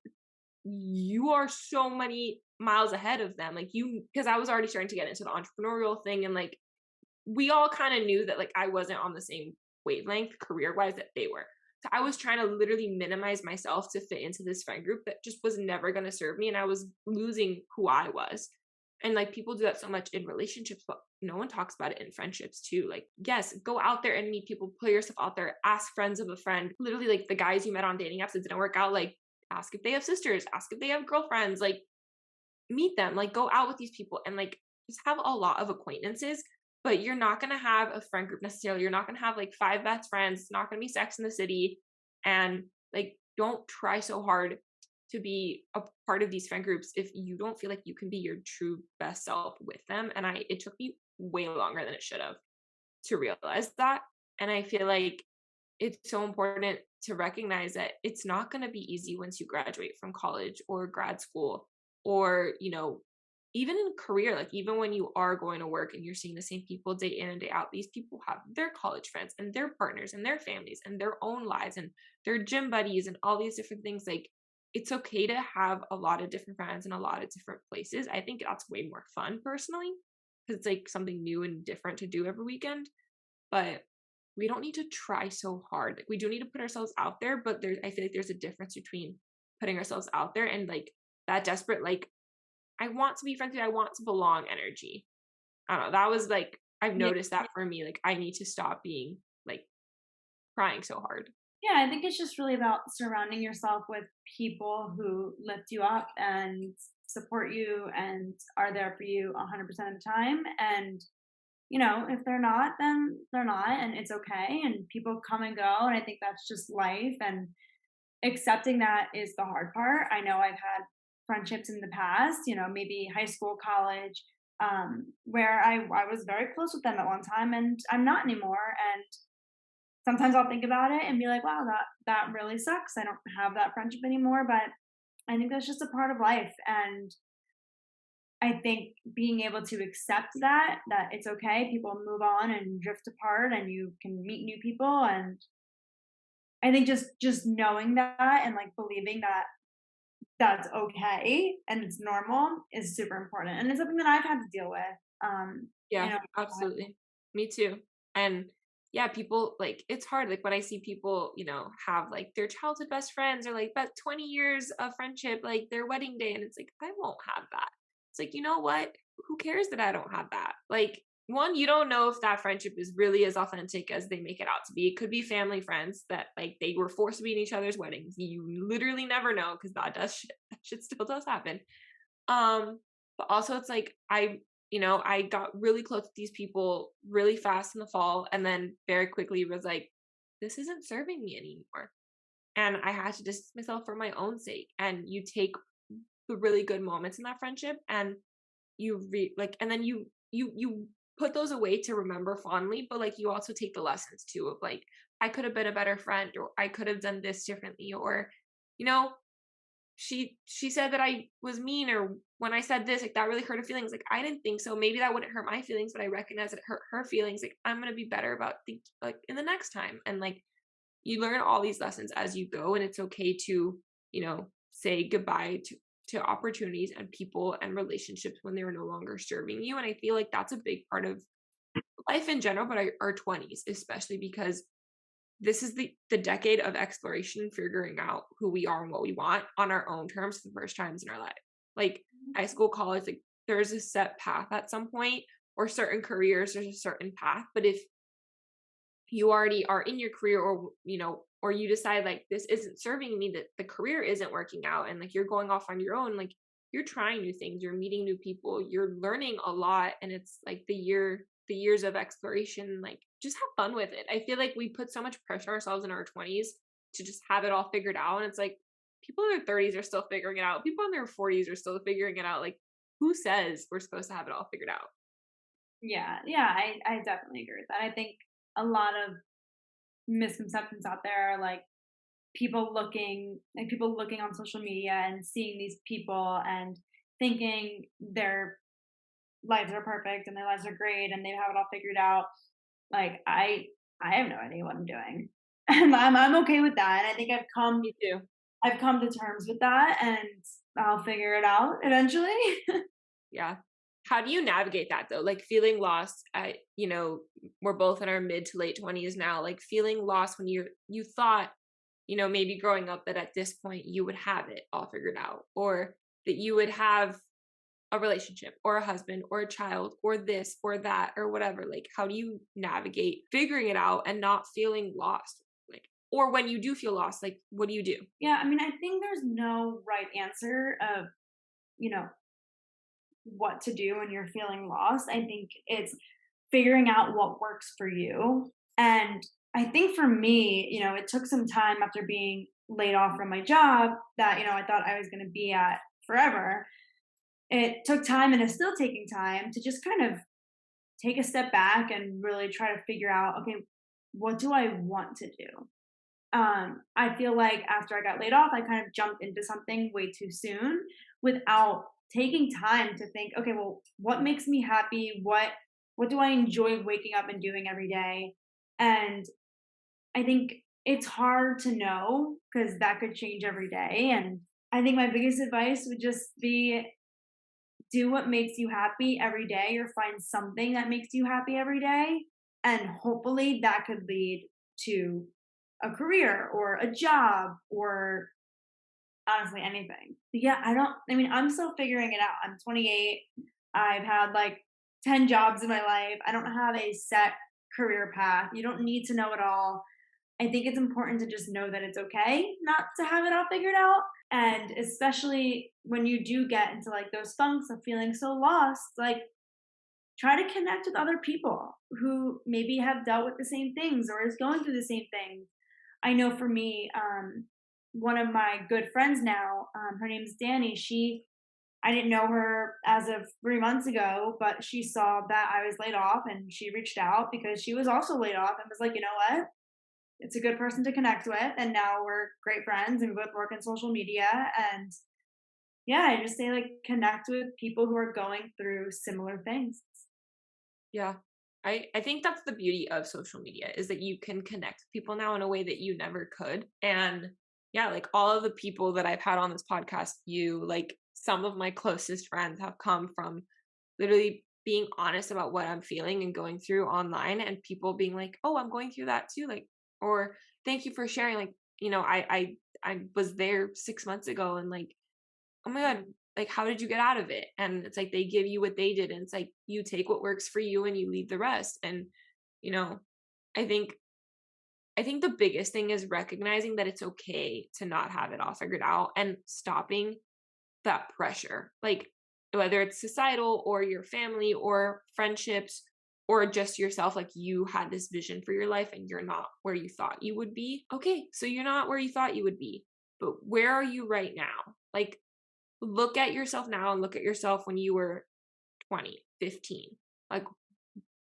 you are so many miles ahead of them. Like, because I was already starting to get into the entrepreneurial thing and like we all kind of knew that like I wasn't on the same wavelength career wise that they were. So I was trying to literally minimize myself to fit into this friend group that just was never going to serve me. And I was losing who I was. And like people do that so much in relationships, but no one talks about it in friendships too. Like, yes, go out there and meet people, put yourself out there, ask friends of a friend. Literally, like the guys you met on dating apps that didn't work out, like ask if they have sisters, ask if they have girlfriends, like meet them, like go out with these people and like just have a lot of acquaintances. But you're not going to have a friend group necessarily. You're not going to have like five best friends. It's not going to be Sex in the City. And like, don't try so hard to be a part of these friend groups if you don't feel like you can be your true best self with them. And it took me way longer than it should have to realize that. And I feel like it's so important to recognize that it's not going to be easy once you graduate from college or grad school, or, even in career, like even when you are going to work and you're seeing the same people day in and day out, these people have their college friends and their partners and their families and their own lives and their gym buddies and all these different things. Like, it's okay to have a lot of different friends in a lot of different places. I think that's way more fun personally, because it's like something new and different to do every weekend. But we don't need to try so hard. Like, we do need to put ourselves out there, but I feel like there's a difference between putting ourselves out there and like that desperate, like, I want to be friends with you, I want to belong energy. I don't know. That was like, I've Yeah. noticed that for me. Like, I need to stop being like trying so hard. Yeah, I think it's just really about surrounding yourself with people who lift you up and support you and are there for you 100% of the time. And, if they're not, then they're not, and it's okay. And people come and go. And I think that's just life. And accepting that is the hard part. I know I've had friendships in the past, maybe high school, college, where I was very close with them at one time and I'm not anymore. And sometimes I'll think about it and be like, wow, that really sucks. I don't have that friendship anymore. But I think that's just a part of life. And I think being able to accept that it's okay, people move on and drift apart and you can meet new people. And I think just knowing that and like believing that that's okay and it's normal is super important. And it's something that I've had to deal with. You Yeah, know, absolutely. Me too. And yeah, people like, it's hard. Like when I see people, have like their childhood best friends or like that 20 years of friendship, like their wedding day. And it's like, I won't have that. It's like, you know what? Who cares that I don't have that? Like, one, you don't know if that friendship is really as authentic as they make it out to be. It could be family friends that like they were forced to be in each other's weddings. You literally never know, because that shit still does happen. Um, but also it's like I got really close to these people really fast in the fall, and then very quickly was like, this isn't serving me anymore. And I had to distance myself for my own sake. And you take the really good moments in that friendship and and then you put those away to remember fondly, but like you also take the lessons too of like, I could have been a better friend, or I could have done this differently, or you know she said that I was mean, or when I said this, like that really hurt her feelings. Like, I didn't think so. Maybe that wouldn't hurt my feelings, but I recognize that it hurt her feelings. Like, I'm gonna be better about like in the next time. And like, you learn all these lessons as you go, and it's okay to, say goodbye to opportunities and people and relationships when they are no longer serving you. And I feel like that's a big part of life in general, but our 20s, especially because this is the decade of exploration, figuring out who we are and what we want on our own terms for the first times in our life. Like high school, college, like there's a set path at some point, or certain careers, there's a certain path. But if you already are in your career, or or you decide like this isn't serving me, that the career isn't working out, and like you're going off on your own, like you're trying new things, you're meeting new people, you're learning a lot, and it's like the years of exploration. Like, just have fun with it. I feel like we put so much pressure on ourselves in our 20s to just have it all figured out, and it's like people in their 30s are still figuring it out, people in their 40s are still figuring it out. Like, who says we're supposed to have it all figured out? yeah, yeah, I definitely agree with that. I think a lot of misconceptions out there are like people looking on social media and seeing these people and thinking their lives are perfect and their lives are great and they have it all figured out. Like I have no idea what I'm doing. And I'm okay with that. And I think Me too. I've come to terms with that and I'll figure it out eventually. Yeah. How do you navigate that though? Like feeling lost at, we're both in our mid to late 20s now, like feeling lost when you thought, maybe growing up that at this point you would have it all figured out, or that you would have a relationship or a husband or a child or this or that or whatever. Like, how do you navigate figuring it out and not feeling lost? Like, or when you do feel lost, like, what do you do? Yeah, I mean, I think there's no right answer of, you know, what to do when you're feeling lost. I think it's figuring out what works for you. And I think for me, it took some time after being laid off from my job that, I thought I was going to be at forever, it took time and is still taking time to just kind of take a step back and really try to figure out, okay, what do I want to do? I feel like after I got laid off, I kind of jumped into something way too soon without taking time to think, okay, well, what makes me happy? What do I enjoy waking up and doing every day? And I think it's hard to know because that could change every day. And I think my biggest advice would just be do what makes you happy every day or find something that makes you happy every day. And hopefully that could lead to a career or a job or honestly anything. But yeah, I mean, I'm still figuring it out. I'm 28. I've had like 10 jobs in my life. I don't have a set career path. You don't need to know it all. I think it's important to just know that it's okay not to have it all figured out. And especially when you do get into like those funks of feeling so lost, like try to connect with other people who maybe have dealt with the same things or is going through the same things. I know for me, one of my good friends now, her name's Danny. I didn't know her as of 3 months ago, but she saw that I was laid off and she reached out because she was also laid off and was like, you know what? It's a good person to connect with. And now we're great friends and we both work in social media. And yeah, I just say like connect with people who are going through similar things. Yeah. I think that's the beauty of social media is that you can connect with people now in a way that you never could. And yeah, like all of the people that I've had on this podcast, like some of my closest friends have come from literally being honest about what I'm feeling and going through online and people being like, "Oh, I'm going through that too." Like, or thank you for sharing. Like, I was there 6 months ago and like, oh my God, like, how did you get out of it? And it's like they give you what they did. And it's like you take what works for you and you leave the rest. And, you know, I think I think the biggest thing is recognizing that it's okay to not have it all figured out and stopping that pressure. Like whether it's societal or your family or friendships or just yourself, like you had this vision for your life and you're not where you thought you would be. Okay, so you're not where you thought you would be. But where are you right now? Like look at yourself now and look at yourself when you were 20, 15. Like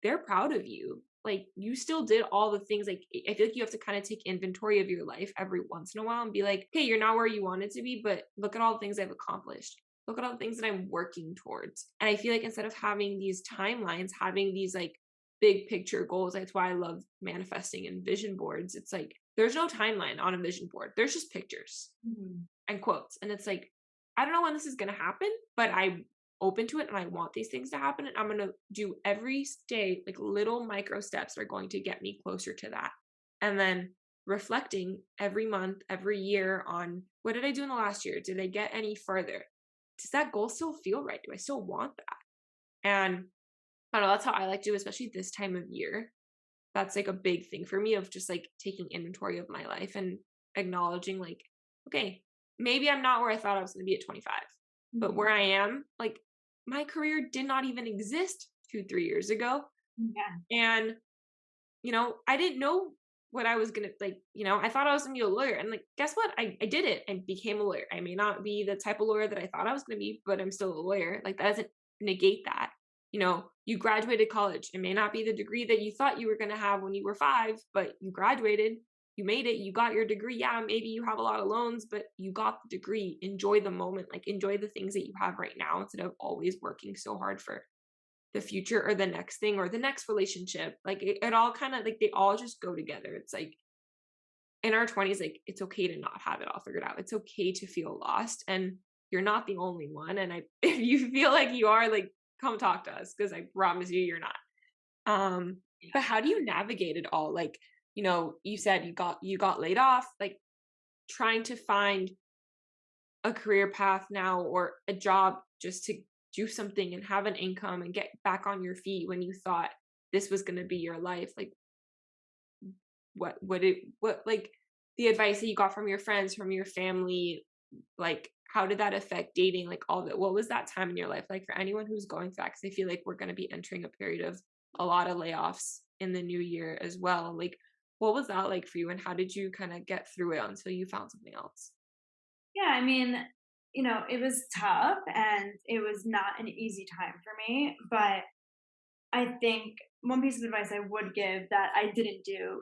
they're proud of you. Like you still did all the things. Like I feel like you have to kind of take inventory of your life every once in a while and be like, okay, you're not where you wanted to be, but look at all the things I've accomplished. Look at all the things that I'm working towards. And I feel like instead of having these timelines, having these like big picture goals, that's why I love manifesting and vision boards. It's like there's no timeline on a vision board. There's just pictures Mhm. and quotes. And it's like, I don't know when this is going to happen, but I'm open to it and I want these things to happen. And I'm going to do every day, like little micro steps that are going to get me closer to that. And then reflecting every month, every year on what did I do in the last year? Did I get any further? Does that goal still feel right? Do I still want that? And I don't know, that's how I like to do, especially this time of year. That's like a big thing for me of just like taking inventory of my life and acknowledging like, okay, maybe I'm not where I thought I was going to be at 25, but Mhm. where I am, like my career did not even exist 2, 3 years ago. Yeah. And, I didn't know what I was going to like, I thought I was going to be a lawyer and like, guess what? I did it and became a lawyer. I may not be the type of lawyer that I thought I was going to be, but I'm still a lawyer. Like that doesn't negate that. You graduated college. It may not be the degree that you thought you were going to have when you were 5, but you graduated, you made it, you got your degree. Yeah, maybe you have a lot of loans, but you got the degree. Enjoy the moment, like enjoy the things that you have right now instead of always working so hard for the future or the next thing or the next relationship. Like it all kind of like they all just go together. It's like in our 20s, like it's okay to not have it all figured out. It's okay to feel lost. And you're not the only one. And if you feel like you are, like come talk to us because I promise you you're not. But how do you navigate it all? Like, you said you got laid off, like trying to find a career path now or a job just to do something and have an income and get back on your feet when you thought this was going to be your life. Like what like the advice that you got from your friends, from your family, like how did that affect dating, like all that? What was that time in your life like for anyone who's going through that? Because I feel like we're going to be entering a period of a lot of layoffs in the new year as well. Like What was that like for you, and how did you kind of get through it until you found something else? Yeah, I mean, it was tough and it was not an easy time for me, but I think one piece of advice I would give that I didn't do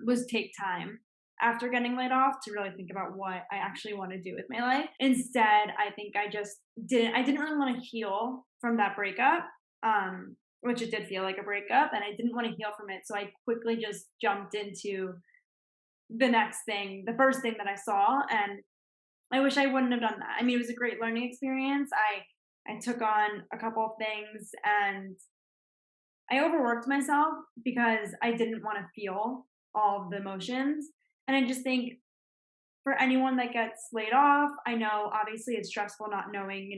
was take time after getting laid off to really think about what I actually want to do with my life. Instead, I think I didn't really want to heal from that breakup, which it did feel like a breakup, and I didn't want to heal from it. So I quickly just jumped into the next thing, the first thing that I saw. And I wish I wouldn't have done that. I mean, it was a great learning experience. I took on a couple of things and I overworked myself because I didn't want to feel all of the emotions. And I just think for anyone that gets laid off, I know obviously it's stressful not knowing,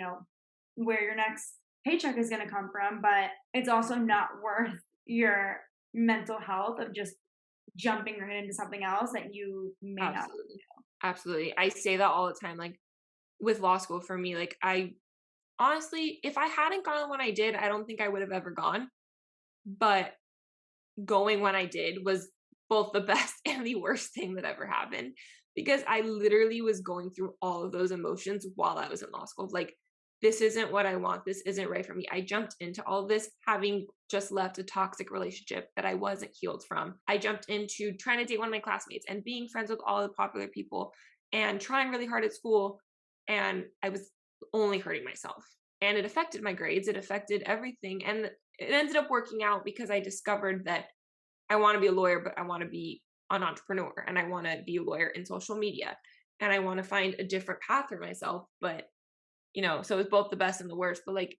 where your next paycheck is going to come from, but it's also not worth your mental health of just jumping right into something else that you may not. Absolutely. Absolutely. I say that all the time. Like with law school for me, like I honestly, if I hadn't gone when I did, I don't think I would have ever gone. But going when I did was both the best and the worst thing that ever happened because I literally was going through all of those emotions while I was in law school. Like, this isn't what I want. This isn't right for me. I jumped into all of this having just left a toxic relationship that I wasn't healed from. I jumped into trying to date one of my classmates and being friends with all the popular people and trying really hard at school. And I was only hurting myself. And it affected my grades, it affected everything. And it ended up working out because I discovered that I want to be a lawyer, but I want to be an entrepreneur and I want to be a lawyer in social media and I want to find a different path for myself. But, so it's both the best and the worst. But like,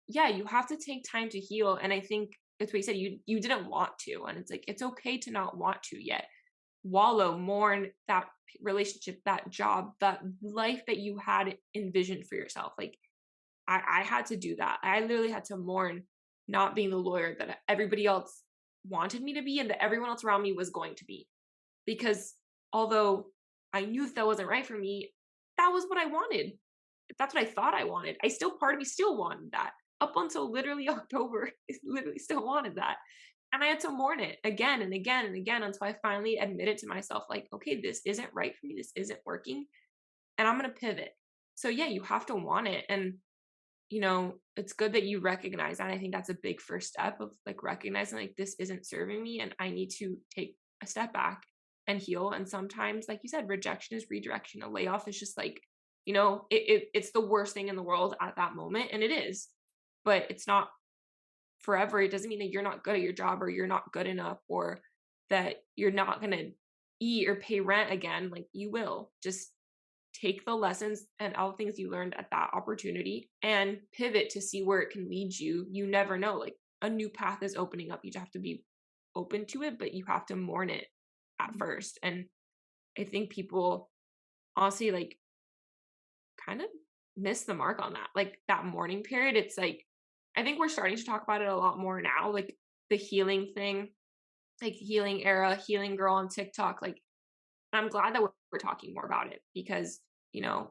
yeah, you have to take time to heal. And I think it's what you said, you didn't want to. And it's like, it's okay to not want to yet. Wallow, mourn that relationship, that job, that life that you had envisioned for yourself. Like, I had to do that. I literally had to mourn not being the lawyer that everybody else wanted me to be and that everyone else around me was going to be. Because although I knew that wasn't right for me, that was what I wanted. That's what I thought I wanted. Part of me still wanted that. Up until literally October, I literally still wanted that. And I had to mourn it again and again and again until I finally admitted to myself, like, okay, this isn't right for me. This isn't working. And I'm going to pivot. So, yeah, you have to want it. And it's good that you recognize that. I think that's a big first step of like recognizing like this isn't serving me and I need to take a step back and heal. And sometimes, like you said, rejection is redirection. A layoff is just like, it's the worst thing in the world at that moment. And it is, but it's not forever. It doesn't mean that you're not good at your job or you're not good enough or that you're not going to eat or pay rent again. Like you will just take the lessons and all the things you learned at that opportunity and pivot to see where it can lead you. You never know. Like a new path is opening up. You just have to be open to it, but you have to mourn it at first. And I think people honestly like kind of miss the mark on that. Like that mourning period, it's like I think we're starting to talk about it a lot more now, like the healing thing, like healing era, healing girl on TikTok. Like I'm glad that we're talking more about it because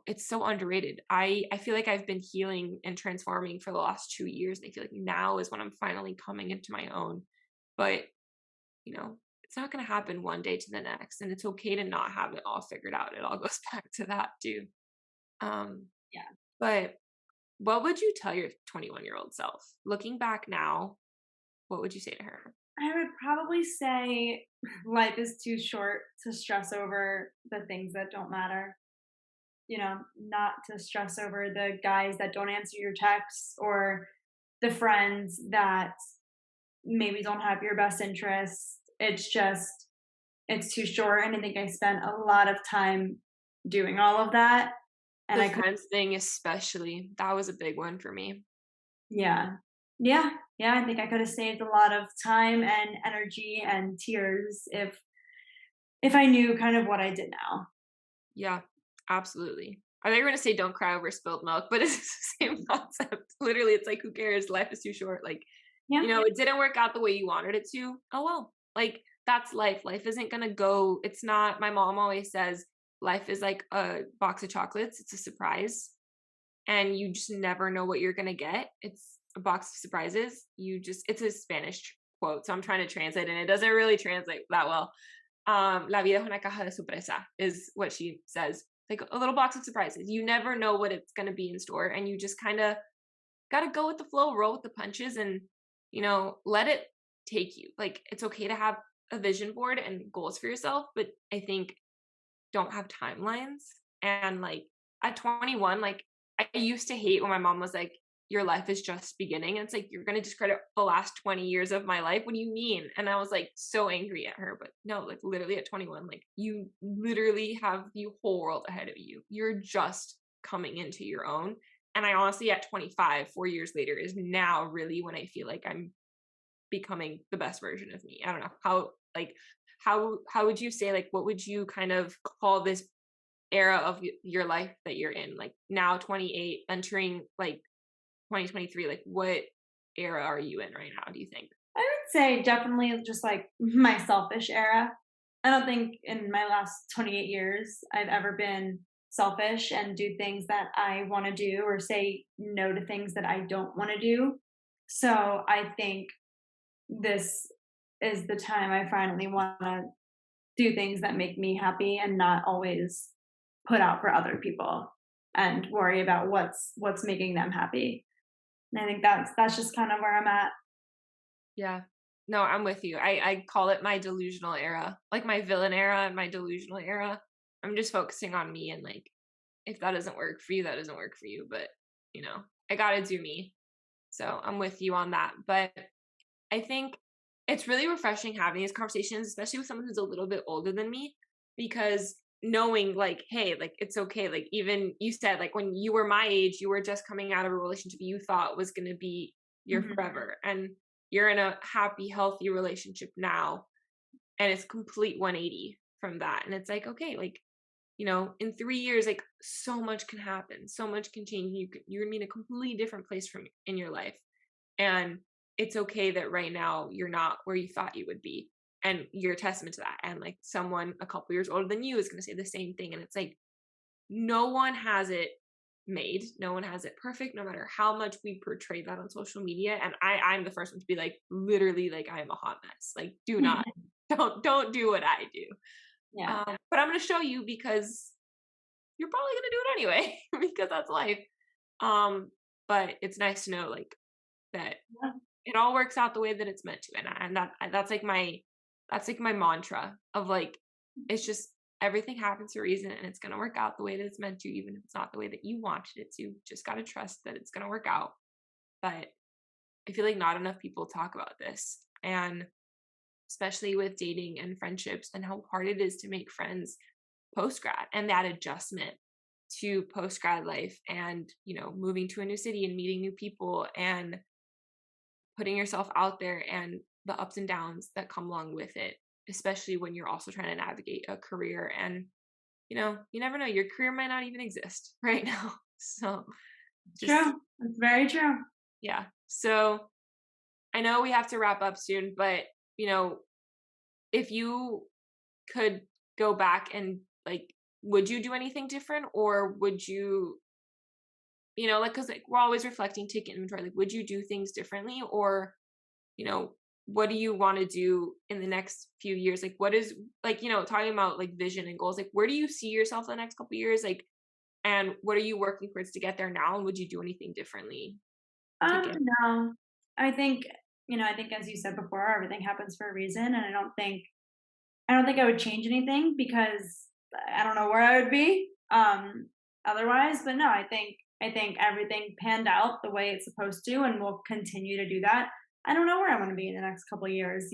it's so underrated. I feel like I've been healing and transforming for the last 2 years, and I feel like now is when I'm finally coming into my own. But it's not going to happen one day to the next, and it's okay to not have it all figured out. It all goes back to that too. Um, Yeah. but what would you tell your 21-year-old self looking back now? What would you say to her? I would probably say life is too short to stress over the things that don't matter. Not to stress over the guys that don't answer your texts or the friends that maybe don't have your best interests. It's too short. And I think I spent a lot of time doing all of that. And The I could, friends thing, especially, that was a big one for me. yeah. Yeah. Yeah. I think I could have saved a lot of time and energy and tears if I knew kind of what I did now. Yeah, absolutely. I thought you were gonna say don't cry over spilled milk, but it's the same concept. Literally, it's like, who cares? Life is too short. Like, Yeah. it didn't work out the way you wanted it to. Oh well. Like, that's life. Life isn't gonna go. It's not, my mom always says, life is like a box of chocolates. It's a surprise. And you just never know what you're gonna get. It's a box of surprises. It's a Spanish quote. So I'm trying to translate and it doesn't really translate that well. La vida es una caja de sorpresa is what she says. Like a little box of surprises. You never know what it's going to be in store, and you just kind of got to go with the flow, roll with the punches, and let it take you. Like it's okay to have a vision board and goals for yourself, but I think don't have timelines. And like at 21, like I used to hate when my mom was like, your life is just beginning. And it's like, you're going to discredit the last 20 years of my life. What do you mean? And I was like so angry at her. But no, like literally at 21, like you literally have the whole world ahead of you. You're just coming into your own. And I honestly, at 25, 4 years later, is now really when I feel like I'm becoming the best version of me. I don't know how would you say, like, what would you kind of call this era of your life that you're in? Like now 28, entering like 2023, like what era are you in right now, do you think? I would say definitely just like my selfish era. I don't think in my last 28 years I've ever been selfish and do things that I want to do or say no to things that I don't want to do. So I think this is the time I finally want to do things that make me happy and not always put out for other people and worry about what's making them happy. And I think that's just kind of where I'm at. Yeah. No, I'm with you. I call it my delusional era, like my villain era and my delusional era. I'm just focusing on me, and like if that doesn't work for you, that doesn't work for you. But I gotta do me. So I'm with you on that. But I think it's really refreshing having these conversations, especially with someone who's a little bit older than me, because knowing like, hey, like it's okay. Like even you said, like when you were my age, you were just coming out of a relationship you thought was going to be your Mhm. forever, and you're in a happy, healthy relationship now, and it's complete 180 from that. And it's like, okay, like in 3 years, like so much can happen, so much can change. You're gonna be in a completely different place from in your life, and it's okay that right now you're not where you thought you would be. And you're a testament to that. And like someone a couple years older than you is going to say the same thing. And it's like, no one has it made. No one has it perfect, no matter how much we portray that on social media. And I'm the first one to be like, literally, like I am a hot mess. Like, do not, don't do what I do. Yeah. But I'm going to show you because you're probably going to do it anyway because that's life. Um, but it's nice to know like that Yeah. it all works out the way that it's meant to. And that's like my mantra of like, it's just everything happens for a reason, and it's going to work out the way that it's meant to, even if it's not the way that you wanted it to. Just got to trust that it's going to work out. But I feel like not enough people talk about this, and especially with dating and friendships, and how hard it is to make friends post grad, and that adjustment to post grad life, and moving to a new city and meeting new people and putting yourself out there, and the ups and downs that come along with it, especially when you're also trying to navigate a career. And you never know, your career might not even exist right now. So just, True. It's very true. yeah. So I know we have to wrap up soon, but you know if you could go back and like, would you do anything different, or would you, like, because like we're always reflecting, taking inventory, like would you do things differently, or you know, what do you want to do in the next few years? Like, what is, like, talking about like vision and goals, like, where do you see yourself the next couple years? Like, and what are you working towards to get there now? And would you do anything differently to get? No. I think, I think as you said before, everything happens for a reason, and I don't think I would change anything because I don't know where I would be otherwise. But no, I think everything panned out the way it's supposed to, and will continue to do that. I don't know where I want to be in the next couple of years.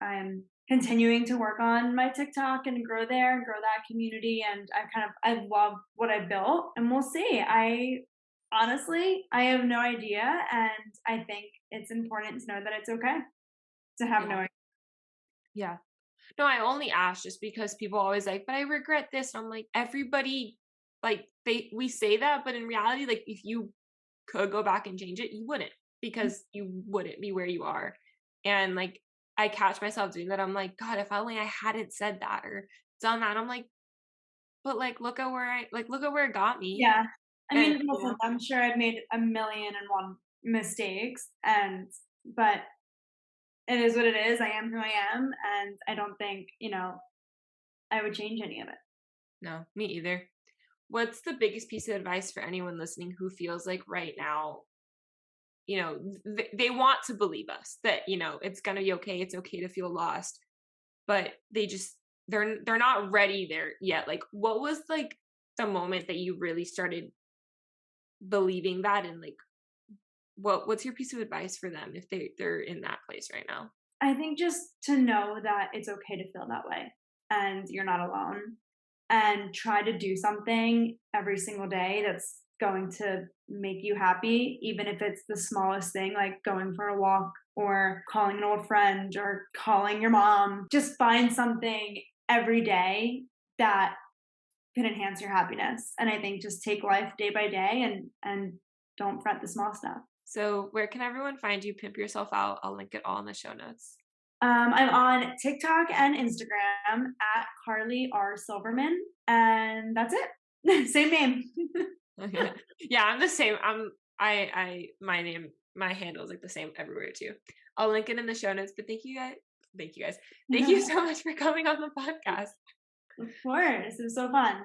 I'm continuing to work on my TikTok and grow there and grow that community, and I love what I built, and we'll see. I honestly I have no idea, and I think it's important to know that it's okay to have Yeah. no idea. Yeah. No, I only ask just because people always like, but I regret this. And I'm like, everybody, like, we say that, but in reality, like, if you could go back and change it, you wouldn't, because you wouldn't be where you are. And like, I catch myself doing that. I'm like, God, if only I hadn't said that or done that. I'm like, but like, look at where it got me. Yeah. I And mean, listen, I'm sure I've made a million and one mistakes, but it is what it is. I am who I am, and I don't think, I would change any of it. No, me either. What's the biggest piece of advice for anyone listening who feels like right now, they want to believe us that, it's going to be okay. It's okay to feel lost, but they're not ready there yet. Like, what was like the moment that you really started believing that, and like, what's your piece of advice for them if they're in that place right now? I think just to know that it's okay to feel that way and you're not alone, and try to do something every single day that's going to make you happy, even if it's the smallest thing, like going for a walk or calling an old friend or calling your mom. Just find something every day that can enhance your happiness. And I think just take life day by day and don't fret the small stuff. So where can everyone find you? Pimp yourself out. I'll link it all in the show notes. I'm on TikTok and Instagram at Carly R. Silverman, and that's it. Same name. Okay. Yeah, I'm the same. My name, my handle is like the same everywhere too. I'll link it in the show notes. But thank you guys, thank you so much for coming on the podcast. Of course. It was so fun.